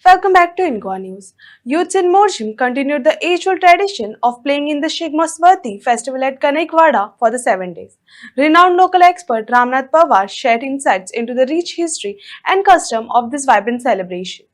Welcome back to Inqua News. Youths in Morjim continued the age-old tradition of playing in the Shigmaswati festival at Kanaikvada for the 7 days. Renowned local expert Ramnath Pawar shared insights into the rich history and custom of this vibrant celebration.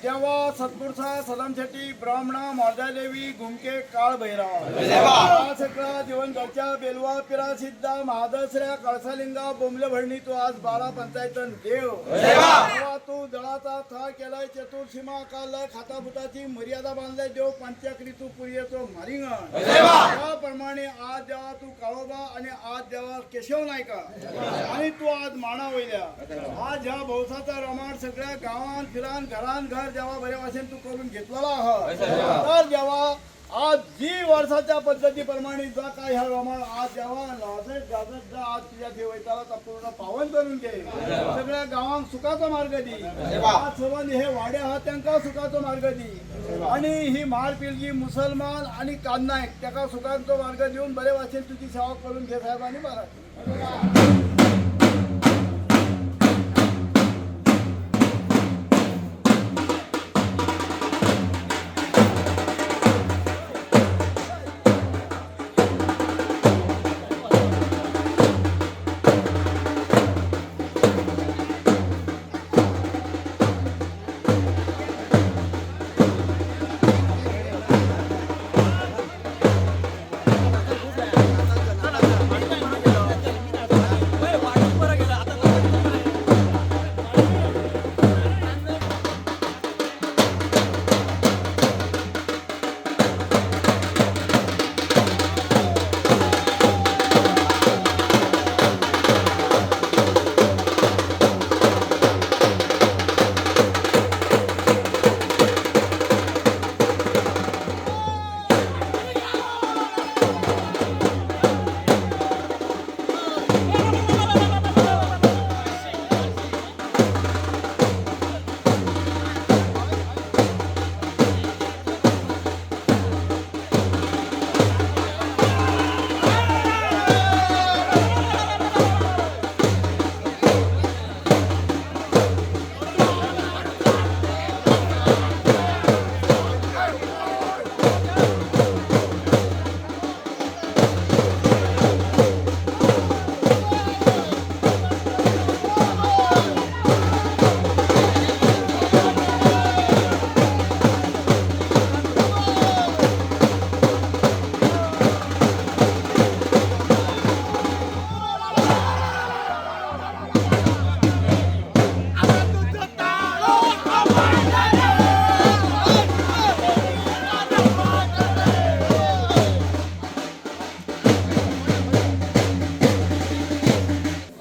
देवा सद्गुरुसा सदमशेट्टी ब्राह्मण मोरदेवी घुमके काळ भैरवा सगळा दिवंगतच्या बेलवा पिरा सिद्धा महादसऱ्या कळसालिंगा बोंबले भरणी तू आज 12 पंचायतन देव देवा तू दळाचा था केलाय चतुर्सीमा काल खाताबुटाची मर्यादा बांधलाय देव पंचक्री तू पुरीयचो मारिंगण त्याप्रमाणे आज देवा तू काळोबा आणि आज देवा केशव नायका आणि तू आज माणा वयल्या आज ह्या भौसाचा रमाड सगळ्या गावान फिरान घरान घर जेव्हा बरे वाचन तू करून घेतलेला आहात तर जेव्हा आज जी वर्षाच्या पद्धतीप्रमाणे जा काय ह्या रमाड आज जेव्हा गाजत जा आज तुझ्या देवताला पूर्ण पावन करून घे सगळ्या गावांक सुखाचा मार्ग दी आज सवन हे वाड्या आहात त्यांना सुखाचा मार्ग दी आणि ही मार पिलगी मुसलमान आणि कान्नायक त्याका सुखाचा मार्ग देऊन बरे वाचन तुझी सेवा करून घे साहेबांनी बरं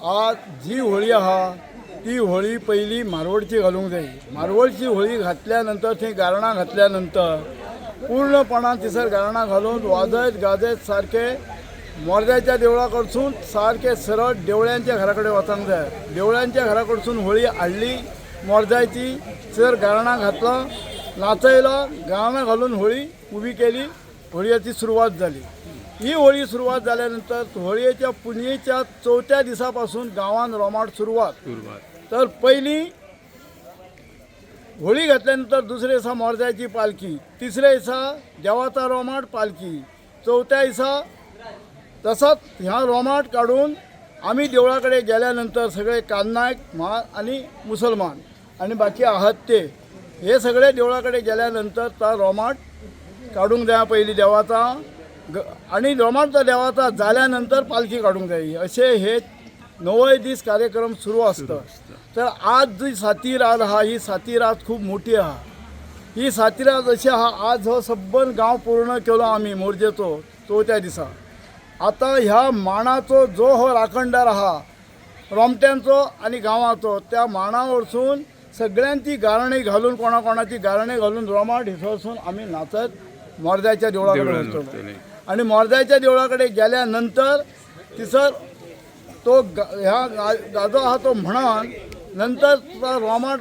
आज जी होळी आहा ती होळी पहिली मारवडची घालूंक जाय मारवडची होळी घातल्यानंतर थंय गारणां घातल्यानंतर पूर्णपणान थिसर गारणां घालून वाजत गाजत सारखे मोरद्याच्या देवळा कडसून सारखे सरळ देवळ्यांच्या घरा कडेन वचूंक जाय देवळ्यांच्या घरा कडसून होळी हाडली मोरद्याची सर गारणां घातलो नाचयलो गाणं घालून होळी उबी केली होळयेची सुरवात जाली ही होळी सुरुवात झाल्यानंतर होळयेच्या पुनयेच्या 4थ्या दिसापासून गावात रोमाट सुरुवात तर पहिली होळी घातल्यानंतर दुसरे दिसा मोरद्याची पालखी तिसऱ्या दिसा देवाचा रोमाट पालखी 4थ्या दिसा तसंच ह्या रोमाट काढून आम्ही देवळाकडे गेल्यानंतर सगळे कान्नायक आणि मुसलमान आणि बाकी आहात ते हे सगळे देवळाकडे गेल्यानंतर त्या रोमाट काढूंक जाय पहिली देवाचा आणि रोमाटचा देवाचा झाल्यानंतर पालखी काढूंक जाय असे हे 9 दीस कार्यक्रम सुरू असतं तर आज जी साती रात हा ही साती रात खूप मोठी हा ही साती रात अशी हा आज हो सबन गाव पूर्ण केलो आम्ही मोरजेचो 4थ्या दिसा आता ह्या माणाचो जो हो राखणदार आहा रोमट्यांचो आणि गावाचो त्या माणा वरसून सगळ्यांची गारणी घालून कोणाकोणाची गारणी घालून रोमाट हिसोसून आम्ही नाचत मोरद्याच्या देवळाकडे वचतो आणि मोरद्याच्या देवळाकडे गेल्यानंतर तिसर तो ह्या गाजो आहा तो म्हणून नंतर रोमाट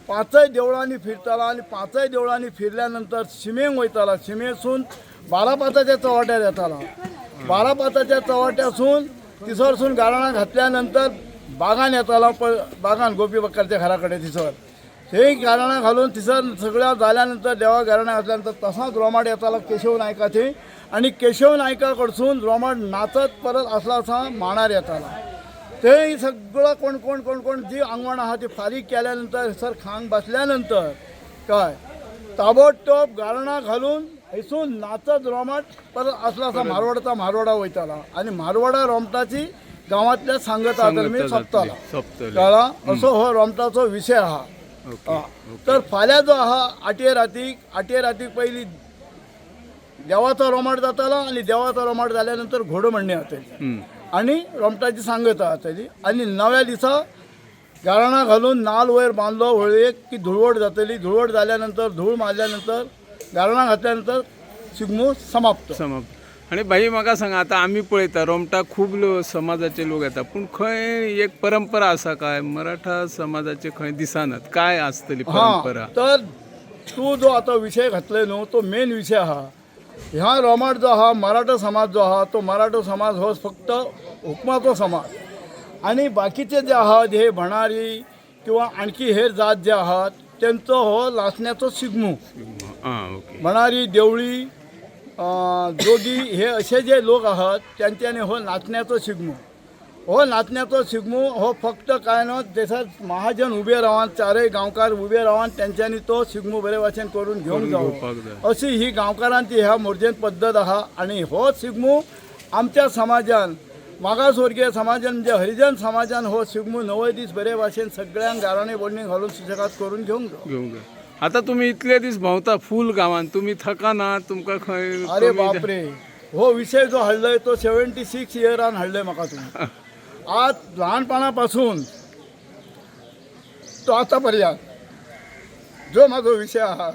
5 देवळांनी फिरताला आणि 5 देवळांनी फिरल्यानंतर शिमेक वयताला शिमेसून 12 पाताच्या चवट्यार येताला बारापाताच्या चव्हाट्यासून तिसरसून गाराणा घातल्यानंतर बागान येताला बागान गोपी बक्करच्या घराकडे तिसर हे गाराणा घालून तिसर सगळ्या झाल्यानंतर देवा गाराणा घातल्यानंतर तसाच रोमाट येताला केशव नायकाचे आणि केशव नायकाकडसून रोमाट नाचत परत असला असा मांडार येताला ते सगळं कोण कोण कोण कोण जी आंगवण आहा ती फारीक केल्यानंतर सर खांग बसल्यानंतर काय ताबडतोब गारणा घालून हैसून नाचत रोमाट परत असला असा मारवाडा वयताला आणि मारवाडा रोमटाची गावातल्या सांगता मी सोंपताला कळ्ळा असो हो रोमटाचो विषय आहा तर फाल्यां जो आहा आटये रातीक पयली देवाचो रोमाट जातालो आणि देवाचो रोमाट जाल्यानंतर घोडो म्हणणे जातली आणि रोमटाची सांगता जातली आणि नव्या दिसा गाराणा घालून नाल वयर बांदलो व्हळयेक की धुळवट जातली धुळवट जाल्यानंतर धूळ मारल्यानंतर गाराणा घातल्यानंतर शिगमो समाप्त आणि भाई म्हाका सांगा आता आम्ही पळयता रोमटा खूब समाजाचे लोक येतात पण खंय एक परंपरा आसा काय मराठा समाजाचे खंय दिसनात काय आसतली परंपरा तर तू जो आता विषय घातले न्हू तो मेन विषय आहा ह्या रोमाट जो आहा मराठा समाज जो आहा तो मराठा समाज हो फक्त हुकमाचो समाज आणि बाकीचे जे आहात हे भणारी किंवा आणखी हेर जात जे आहात त्यांचो हो नाचण्याचो शिगमो भणारी देवळी जोगी हे असे जे लोक आहात त्यांच्यानी हो नाचण्याचो शिगमो हो फक्त काय न त्याच्यात महाजन उभे रावन चारय गांवकार उभे रावन त्यांच्यानी तो शिगमो बरे भाशेन करून घेऊन जावो अशी ही गांवकारांची ह्या मोर्जेन पद्दत आहा आणि हो शिगमो आमच्या समाजान मागासवर्गीय समाजान म्हणजे हरिजन समाजान हो शिगमो 9 दीस बरे भाशेन सगळ्यांक गाराणे बोडणी घालून सुशेगाद करून घेऊन जावो आता तुम्ही इतले दीस भोंवता फूल गावान तुम्ही थकाना तुमका खंय अरे बापरे हो विषय जो हाडलोय तो 76 इयरान हाडलोय म्हाका तुम्ही आज ल्हानपणापासून तो आता पर्यंत जो माझो विषय आहा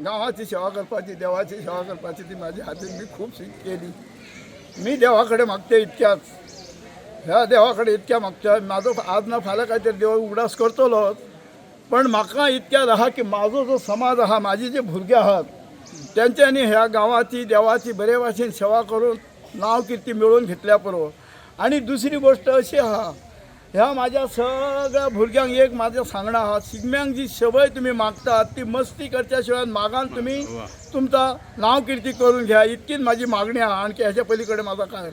गांवाची सेवा करपाची देवाची सेवा करपाची ती माझ्या हातीन मी खूप केली मी देवाकडे मागते इतक्याच ह्या देवाकडे इतक्या मागता माझो आज ना फाल्यां काहीतरी देव उगडास करतलो पण म्हाका इतक्यात आहा की माझो जो समाज आहा माझी जे भुरगे आहात त्यांच्यानी ह्या गावाची देवाची बरे भाशेन सेवा करून नांव किर्ती मिळवून घेतल्या पुरो आणि दुसरी गोष्ट अशी आहा ह्या माझ्या सगळ्या भुरग्यांक एक माझं सांगणं आहा शिगम्यांक जी सवय तुम्ही मागतात ती मस्ती करच्या शिवाय मागान तुम्ही तुमचा नाव किर्ती करून घ्या इतकीच माझी मागणी आहा आणखी ह्याच्या पलीकडे माझा काय